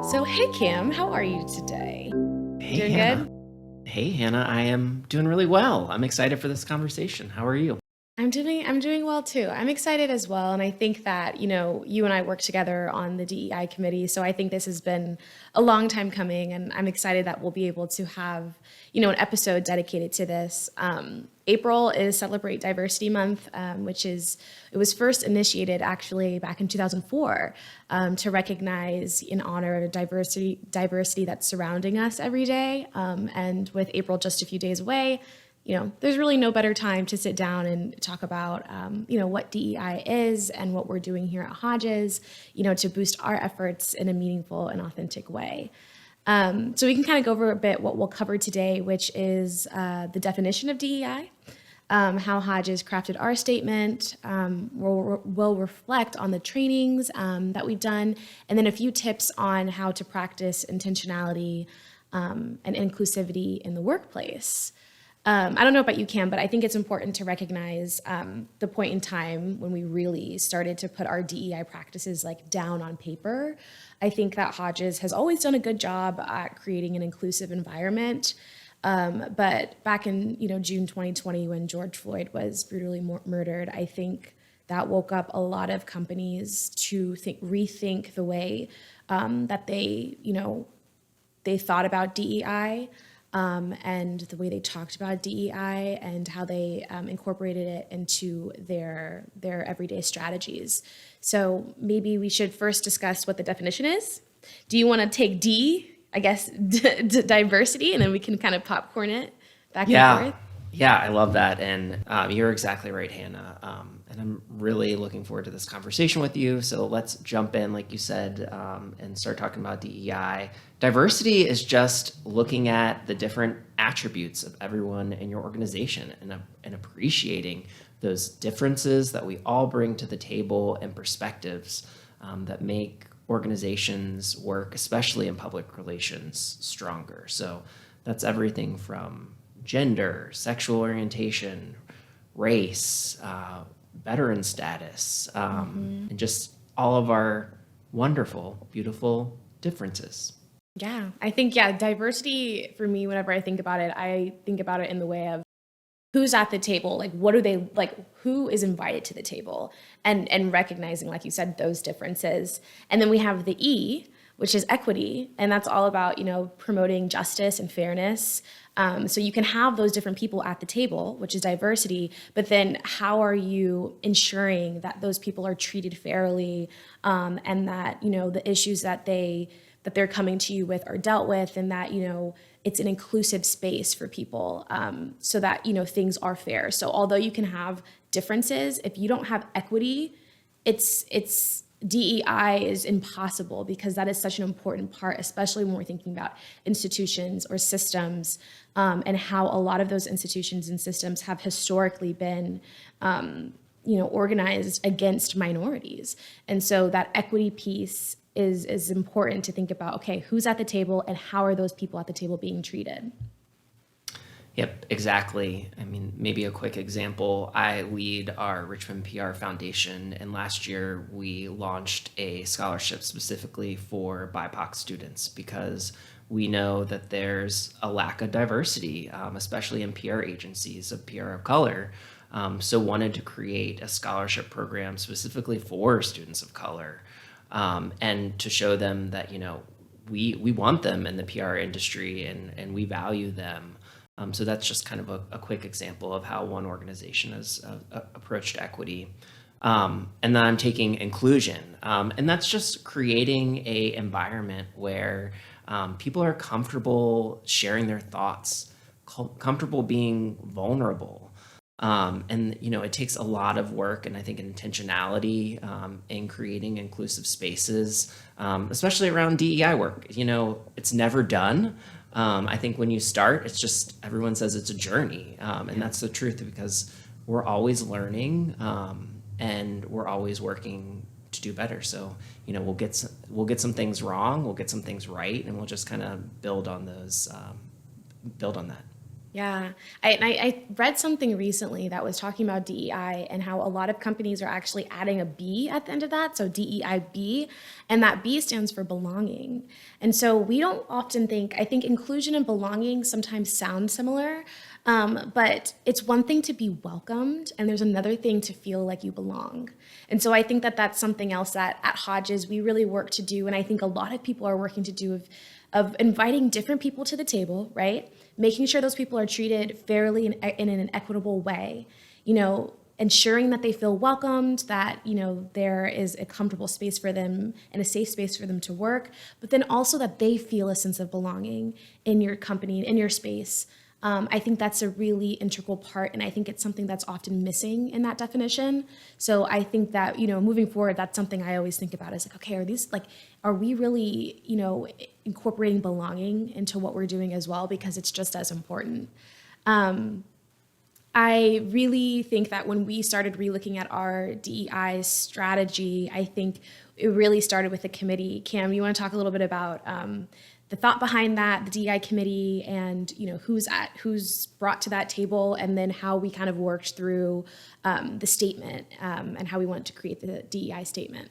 So, hey Cam, how are you today? Hey, Doing Hannah. good? Hey, Hannah. I am doing really well. I'm excited for this conversation. How are you? I'm doing well too. I'm excited as well, and I think that, you and I work together on the DEI committee, so I think this has been a long time coming, and I'm excited that we'll be able to have, an episode dedicated to this. April is Celebrate Diversity Month, it was first initiated actually back in 2004, to recognize and honor diversity that's surrounding us every day. And with April just a few days away, there's really no better time to sit down and talk about, what DEI is and what we're doing here at Hodges, to boost our efforts in a meaningful and authentic way. So we can kind of go over a bit what we'll cover today, which is the definition of DEI, how Hodges crafted our statement. We'll reflect on the trainings that we've done, and then a few tips on how to practice intentionality and inclusivity in the workplace. I don't know about you, Cam, but I think it's important to recognize the point in time when we really started to put our DEI practices like down on paper. I think that Hodges has always done a good job at creating an inclusive environment. But back in June 2020, when George Floyd was brutally murdered, I think that woke up a lot of companies to rethink the way that they thought about DEI, and the way they talked about DEI and how they incorporated it into their everyday strategies. So maybe we should first discuss what the definition is. Do you want to take D, I guess, diversity, and then we can kind of popcorn it back and Yeah, forth? yeah, I love that. And you're exactly right, Hannah. And I'm really looking forward to this conversation with you. So let's jump in, like you said, and start talking about DEI. Diversity is just looking at the different attributes of everyone in your organization and appreciating those differences that we all bring to the table and perspectives that make organizations work, especially in public relations, stronger. So that's everything from gender, sexual orientation, race, veteran status, and just all of our wonderful, beautiful differences. Yeah, I think, diversity for me, whenever I think about it in the way of who's at the table, like what do they like, who is invited to the table, and recognizing, like you said, those differences. And then we have the E, which is equity, and that's all about promoting justice and fairness. So you can have those different people at the table, which is diversity, but then how are you ensuring that those people are treated fairly, and that the issues that they're coming to you with are dealt with, and that it's an inclusive space for people, so that things are fair. So although you can have differences, if you don't have equity, it's DEI is impossible, because that is such an important part, especially when we're thinking about institutions or systems, and how a lot of those institutions and systems have historically been organized against minorities. And so that equity piece is important to think about. Okay, who's at the table and how are those people at the table being treated? Yep, exactly. I mean, maybe a quick example. I lead our Richmond PR Foundation, and last year we launched a scholarship specifically for BIPOC students because we know that there's a lack of diversity, especially in PR agencies of PR of color. So wanted to create a scholarship program specifically for students of color, and to show them that, we want them in the PR industry, and we value them. So that's just kind of a quick example of how one organization has approached equity. And then I'm taking inclusion, and that's just creating a environment where people are comfortable sharing their thoughts, comfortable being vulnerable. And it takes a lot of work and I think intentionality in creating inclusive spaces, especially around DEI work. It's never done. I think when you start, it's just everyone says it's a journey, and that's the truth, because we're always learning, and we're always working to do better. So we'll get some things wrong, we'll get some things right, and we'll just kind of build on those, build on that. Yeah, I read something recently that was talking about DEI and how a lot of companies are actually adding a B at the end of that, so DEIB, and that B stands for belonging. And so we don't often think, I think inclusion and belonging sometimes sound similar, but it's one thing to be welcomed, and there's another thing to feel like you belong. And so I think that that's something else that at Hodges we really work to do, and I think a lot of people are working to do of inviting different people to the table, right? Making sure those people are treated fairly and in an equitable way, ensuring that they feel welcomed, that, there is a comfortable space for them and a safe space for them to work, but then also that they feel a sense of belonging in your company, in your space. I think that's a really integral part, and I think it's something that's often missing in that definition. So I think that, moving forward, that's something I always think about is like, okay, are we really, incorporating belonging into what we're doing as well? Because it's just as important. I really think that when we started relooking at our DEI strategy, I think it really started with the committee. Cam, you want to talk a little bit about the thought behind that, the DEI committee, and who's brought to that table, and then how we kind of worked through the statement and how we wanted to create the DEI statement.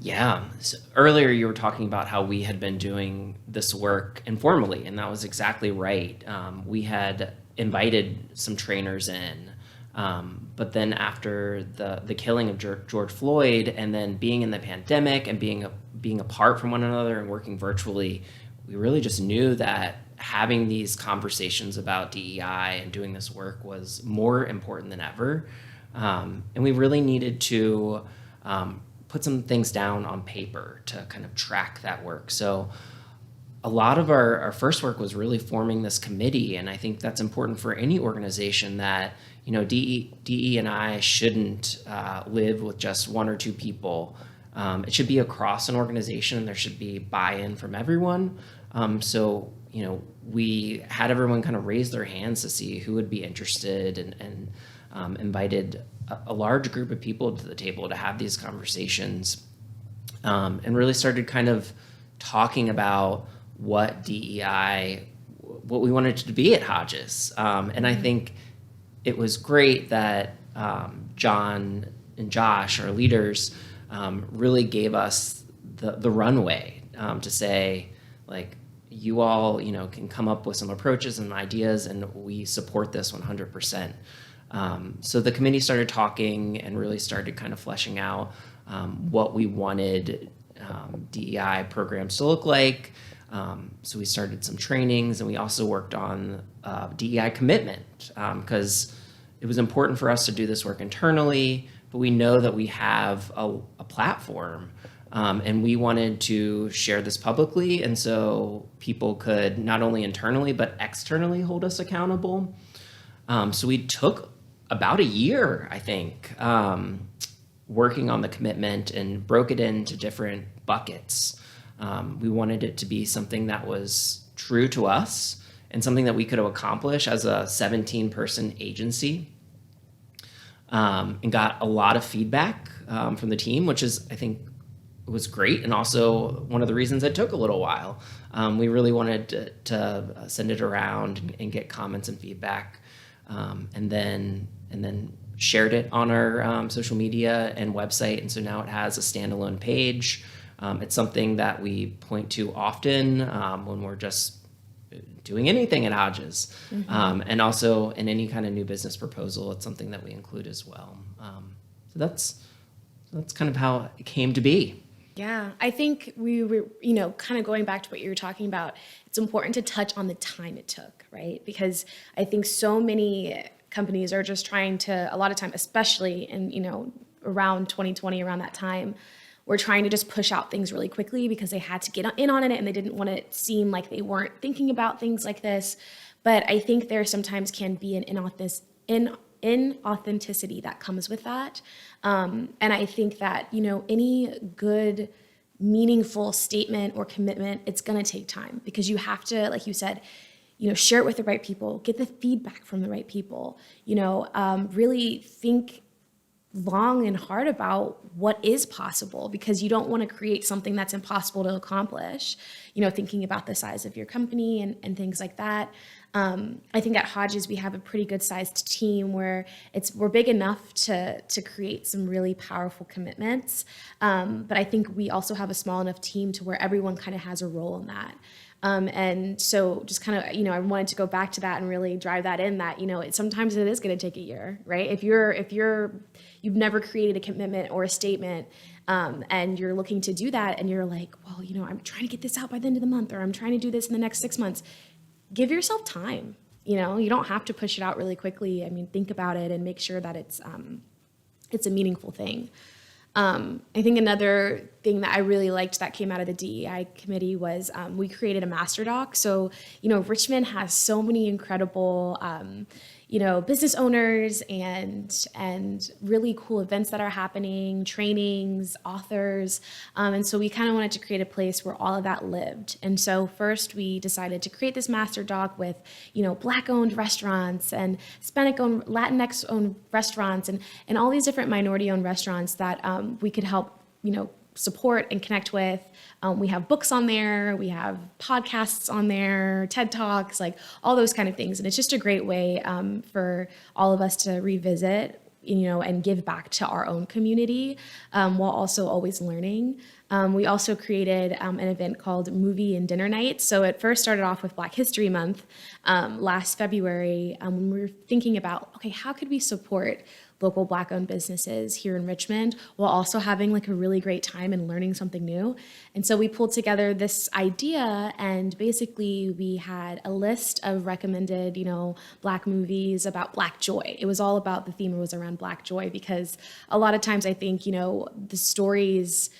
Yeah. So earlier, you were talking about how we had been doing this work informally, and that was exactly right. We had invited some trainers in, but then after the killing of George Floyd, and then being in the pandemic and being apart from one another and working virtually, we really just knew that having these conversations about DEI and doing this work was more important than ever, and we really needed to put some things down on paper to kind of track that work. So a lot of our first work was really forming this committee, and I think that's important for any organization that, DE and I shouldn't live with just one or two people. It should be across an organization, and there should be buy-in from everyone. So we had everyone kind of raise their hands to see who would be interested, and invited a large group of people to the table to have these conversations, and really started kind of talking about what DEI, what we wanted it to be at Hodges. And I think it was great that John and Josh, our leaders, really gave us the runway to say, like, you all, can come up with some approaches and ideas, and we support this 100%. So the committee started talking and really started kind of fleshing out what we wanted DEI programs to look like. So we started some trainings, and we also worked on DEI commitment, because it was important for us to do this work internally, but we know that we have a platform, and we wanted to share this publicly, and so people could not only internally but externally hold us accountable. So we took about a year, I think, working on the commitment and broke it into different buckets. We wanted it to be something that was true to us and something that we could accomplish as a 17-person agency, and got a lot of feedback from the team, which is, I think, was great, and also one of the reasons it took a little while. We really wanted to send it around and get comments and feedback, and then shared it on our social media and website. And so now it has a standalone page. It's something that we point to often when we're just doing anything at Hodges. And also in any kind of new business proposal, it's something that we include as well. So that's kind of how it came to be. Yeah, I think we were, kind of going back to what you were talking about, it's important to touch on the time it took, right? Because I think so many companies are just trying to, a lot of time, especially in, around 2020, around that time, we're trying to just push out things really quickly because they had to get in on it, and they didn't want to seem like they weren't thinking about things like this. But I think there sometimes can be an inauthenticity that comes with that. And I think that, any good, meaningful statement or commitment, it's going to take time, because you have to, like you said, share it with the right people, get the feedback from the right people, really think long and hard about what is possible, because you don't want to create something that's impossible to accomplish, thinking about the size of your company and things like that. I think at Hodges we have a pretty good sized team where we're big enough to create some really powerful commitments. But I think we also have a small enough team to where everyone kind of has a role in that. And so just kind of, I wanted to go back to that and really drive that in, that, sometimes it is going to take a year, right? If you've never created a commitment or a statement, and you're looking to do that and you're like, well, I'm trying to get this out by the end of the month, or I'm trying to do this in the next 6 months, give yourself time. You don't have to push it out really quickly. I mean, think about it and make sure that it's a meaningful thing. I think another thing that I really liked that came out of the DEI committee was we created a master doc. So, Richmond has so many incredible, business owners and really cool events that are happening, trainings, authors. And so we kind of wanted to create a place where all of that lived. And so first we decided to create this master doc with, Black-owned restaurants and Hispanic-owned, Latinx-owned restaurants and all these different minority-owned restaurants that we could help, support and connect with. We have books on there, we have podcasts on there, TED Talks, like all those kind of things. And it's just a great way for all of us to revisit, and give back to our own community while also always learning. We also created an event called Movie and Dinner Night. So it first started off with Black History Month last February when we were thinking about, okay, how could we support local Black-owned businesses here in Richmond while also having like a really great time and learning something new. And so we pulled together this idea, and basically we had a list of recommended, Black movies about Black joy. It was all about, the theme was around Black joy, because a lot of times I think, the stories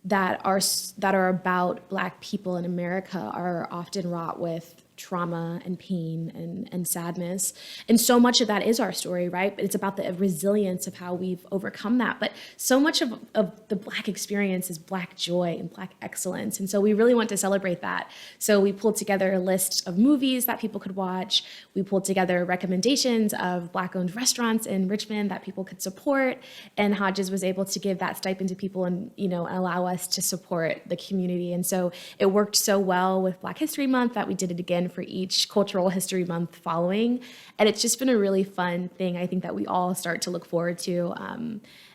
that are about Black people in America are often wrought with trauma and pain and sadness. And so much of that is our story, right? But it's about the resilience of how we've overcome that. But so much of the Black experience is Black joy and Black excellence. And so we really want to celebrate that. So we pulled together a list of movies that people could watch. We pulled together recommendations of Black-owned restaurants in Richmond that people could support. And Hodges was able to give that stipend to people and, allow us to support the community. And so it worked so well with Black History Month that we did it again for each Cultural History Month following. And it's just been a really fun thing, I think, that we all start to look forward to.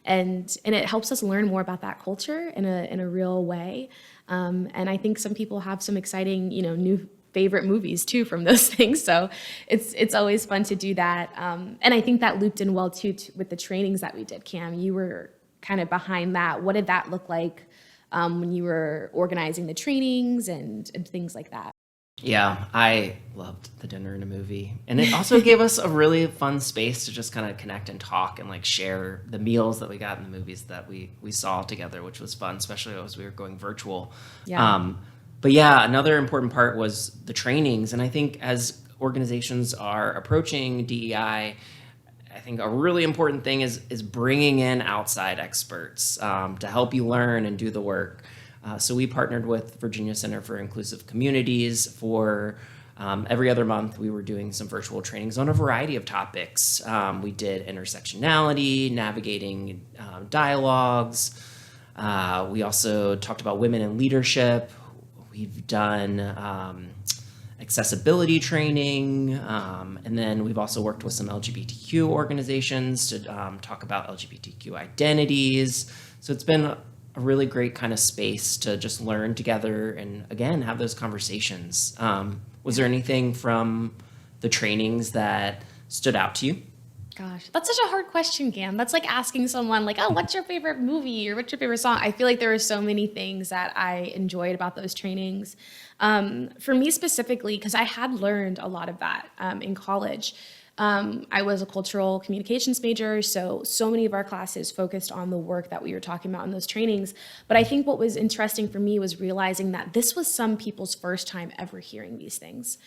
And it helps us learn more about that culture in a real way. And I think some people have some exciting, new favorite movies too from those things. So it's always fun to do that. And I think that looped in well too with the trainings that we did. Cam, you were kind of behind that. What did that look like when you were organizing the trainings and things like that? Yeah, I loved the dinner and a movie. And it also gave us a really fun space to just kind of connect and talk and like share the meals that we got in the movies that we saw together, which was fun, especially as we were going virtual. Yeah. But yeah, another important part was the trainings. And I think as organizations are approaching DEI, I think a really important thing is bringing in outside experts to help you learn and do the work. So we partnered with Virginia Center for Inclusive Communities for every other month. We were doing some virtual trainings on a variety of topics. We did intersectionality, navigating dialogues. We also talked about women in leadership. We've done accessibility training. And then we've also worked with some LGBTQ organizations to talk about LGBTQ identities. So it's been a really great kind of space to just learn together and, again, have those conversations. Was there anything from the trainings that stood out to you? Gosh, that's such a hard question, Cam. That's like asking someone like, oh, what's your favorite movie or what's your favorite song? I feel like there are so many things that I enjoyed about those trainings. For me specifically, because I had learned a lot of that in college. I was a cultural communications major, so many of our classes focused on the work that we were talking about in those trainings. But I think what was interesting for me was realizing that this was some people's first time ever hearing these things.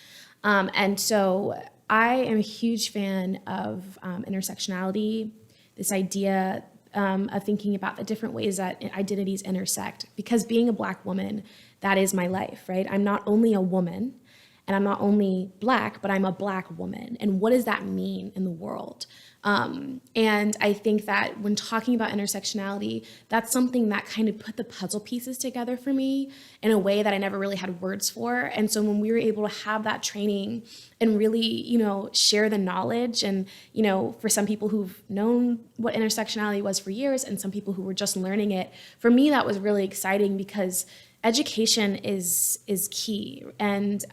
And so I am a huge fan of intersectionality, this idea of thinking about the different ways that identities intersect. Because being a Black woman, that is my life, right? I'm not only a woman, and I'm not only Black, but I'm a Black woman. And what does that mean in the world? And I think that when talking about intersectionality, that's something that kind of put the puzzle pieces together for me in a way that I never really had words for. And so when we were able to have that training and really, share the knowledge, and, for some people who've known what intersectionality was for years and some people who were just learning it, for me, that was really exciting because education is key. And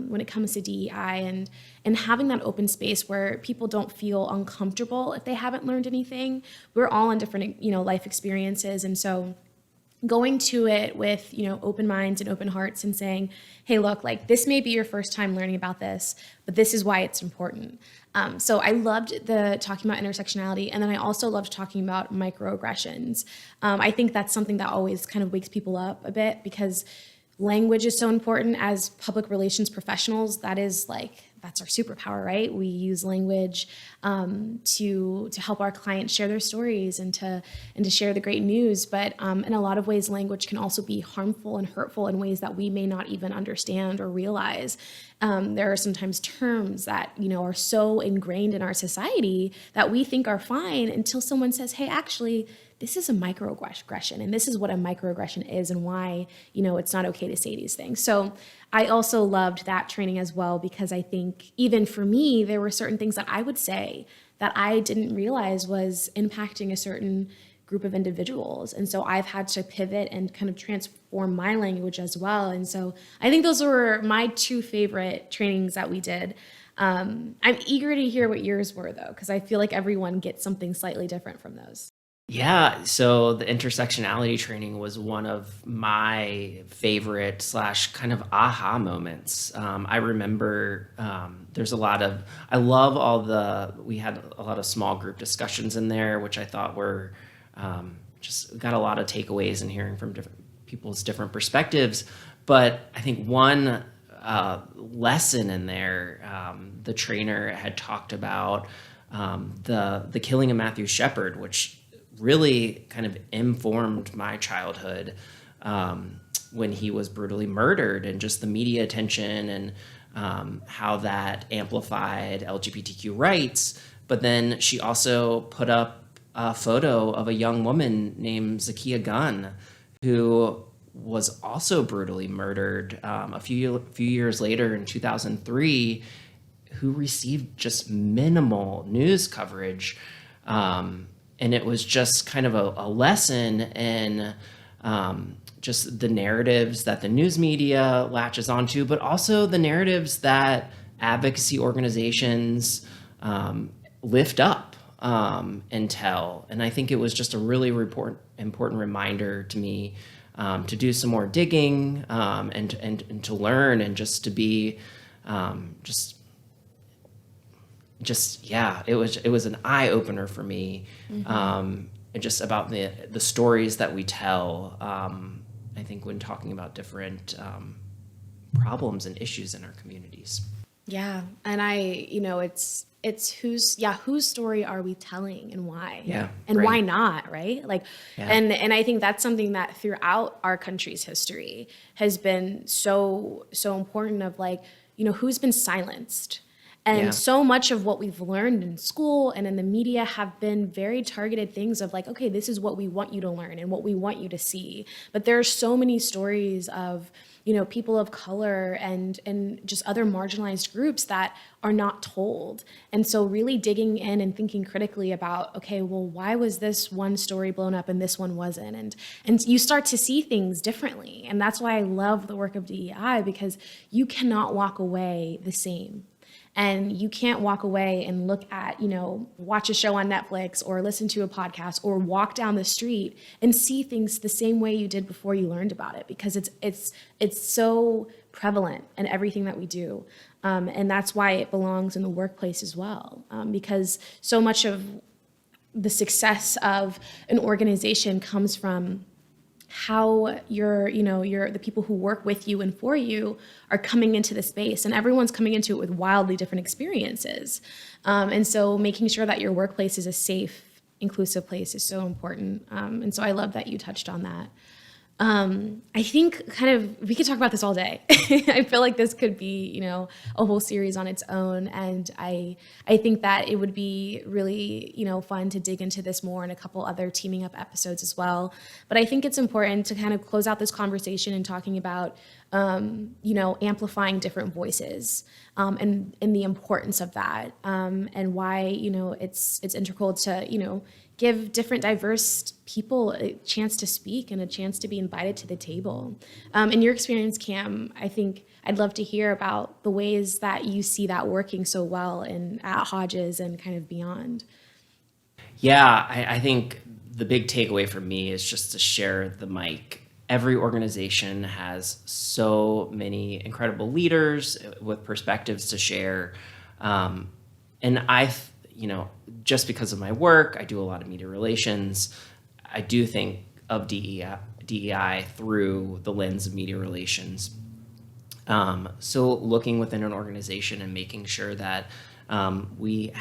when it comes to DEI and having that open space where people don't feel uncomfortable if they haven't learned anything. We're all in different, life experiences. And so going to it with, open minds and open hearts and saying, hey, look, like this may be your first time learning about this, but this is why it's important. So I loved the talking about intersectionality. And then I also loved talking about microaggressions. I think that's something that always kind of wakes people up a bit because language is so important as public relations professionals. That's our superpower, right? We use language to help our clients share their stories and to share the great news. But in a lot of ways, language can also be harmful and hurtful in ways that we may not even understand or realize. There are sometimes terms that are so ingrained in our society that we think are fine until someone says, "Hey, actually, this is a microaggression, and this is what a microaggression is and why, it's not okay to say these things." So I also loved that training as well, because I think even for me, there were certain things that I would say that I didn't realize was impacting a certain group of individuals. And so I've had to pivot and kind of transform my language as well. And so I think those were my two favorite trainings that we did. I'm eager to hear what yours were, though, because I feel like everyone gets something slightly different from those. Yeah, so the intersectionality training was one of my favorite slash kind of aha moments. I remember we had a lot of small group discussions in there, which I thought were just got a lot of takeaways and hearing from different people's different perspectives. But I think one lesson in there, the trainer had talked about the killing of Matthew Shepard, which really kind of informed my childhood when he was brutally murdered, and just the media attention and how that amplified LGBTQ rights. But then she also put up a photo of a young woman named Zakiya Gunn, who was also brutally murdered a few years later in 2003, who received just minimal news coverage. And it was just kind of a lesson in just the narratives that the news media latches onto, but also the narratives that advocacy organizations lift up and tell. And I think it was just a really important reminder to me to do some more digging and to learn, and just to be it was an eye opener for me, and just about the stories that we tell. I think when talking about different problems and issues in our communities. Yeah, and it's whose story are we telling and why? Yeah, and right. Why not, right? Yeah. And I think that's something that throughout our country's history has been so important of who's been silenced. And so much of what we've learned in school and in the media have been very targeted things of okay, this is what we want you to learn and what we want you to see. But there are so many stories of, people of color and just other marginalized groups that are not told. And so really digging in and thinking critically about, okay, well, why was this one story blown up and this one wasn't? And you start to see things differently. And that's why I love the work of DEI, because you cannot walk away the same. And you can't walk away and look at, watch a show on Netflix or listen to a podcast or walk down the street and see things the same way you did before you learned about it, because it's so prevalent in everything that we do. And that's why it belongs in the workplace as well, because so much of the success of an organization comes from how the people who work with you and for you are coming into the space, and everyone's coming into it with wildly different experiences. And so making sure that your workplace is a safe, inclusive place is so important. And so I love that you touched on that. I think kind of we could talk about this all day. I feel like this could be, a whole series on its own, and I think that it would be really, fun to dig into this more in a couple other teaming up episodes as well. But I think it's important to kind of close out this conversation and talking about, amplifying different voices, and the importance of that, and why, it's integral to, give different diverse people a chance to speak and a chance to be invited to the table. In your experience, Cam, I think I'd love to hear about the ways that you see that working so well at Hodges and kind of beyond. Yeah, I think the big takeaway for me is just to share the mic. Every organization has so many incredible leaders with perspectives to share. And just because of my work, I do a lot of media relations. I do think of DEI through the lens of media relations. So looking within an organization and making sure that we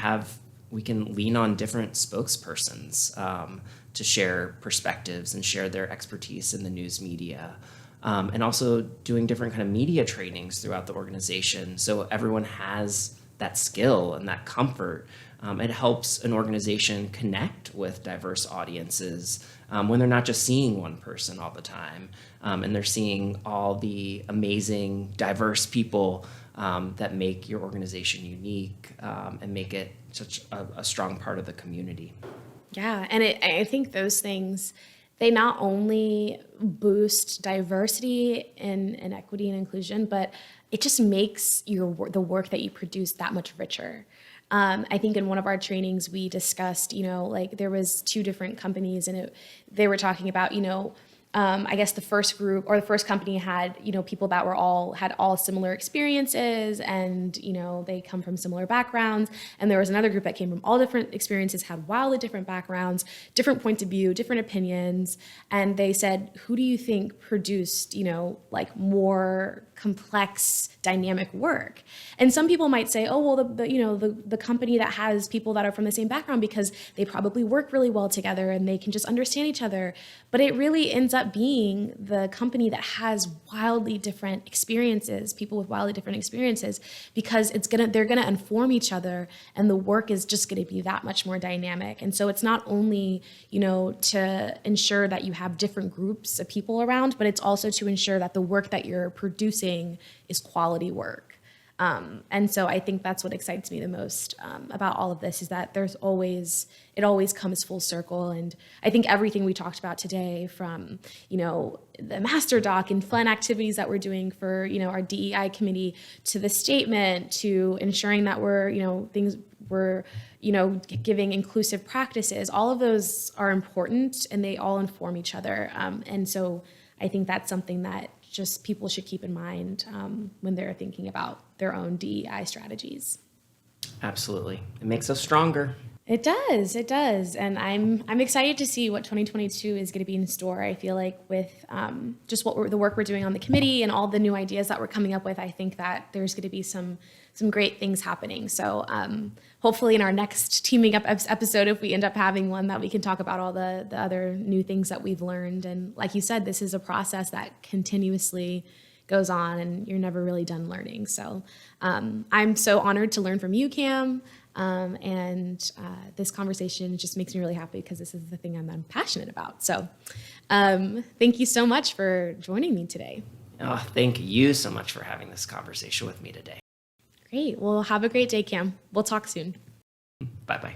can lean on different spokespersons to share perspectives and share their expertise in the news media. And also doing different kind of media trainings throughout the organization so everyone has that skill and that comfort. It helps an organization connect with diverse audiences when they're not just seeing one person all the time, and they're seeing all the amazing, diverse people that make your organization unique and make it such a strong part of the community. Yeah, and I think those things, they not only boost diversity and equity and inclusion, but it just makes the work that you produce that much richer. I think in one of our trainings we discussed, there was two different companies, and they were talking about, I guess the first group or the first company had, people that had all similar experiences, and, they come from similar backgrounds. And there was another group that came from all different experiences, had wildly different backgrounds, different points of view, different opinions. And they said, who do you think produced, more complex, dynamic work? And some people might say, oh, well, the company that has people that are from the same background, because they probably work really well together and they can just understand each other. But it really ends up being the company that has wildly different experiences, people with wildly different experiences, because they're gonna inform each other, and the work is just gonna be that much more dynamic. And so it's not only, to ensure that you have different groups of people around, but it's also to ensure that the work that you're producing is quality work. And so I think that's what excites me the most about all of this, is that it always comes full circle. And I think everything we talked about today, from, the master doc and fun activities that we're doing for, our DEI committee, to the statement, to ensuring that we're giving inclusive practices, all of those are important and they all inform each other. And so I think that's something that just people should keep in mind when they're thinking about their own DEI strategies. Absolutely. It makes us stronger. It does. And I'm excited to see what 2022 is going to be in store. I feel like with just the work we're doing on the committee and all the new ideas that we're coming up with, I think that there's going to be some great things happening. So hopefully in our next teaming up episode, if we end up having one, that we can talk about all the other new things that we've learned. And like you said, this is a process that continuously goes on, and you're never really done learning. So I'm so honored to learn from you, Cam. And this conversation just makes me really happy, because this is the thing I'm passionate about. So thank you so much for joining me today. Oh, thank you so much for having this conversation with me today. Great. Well, have a great day, Cam. We'll talk soon. Bye-bye.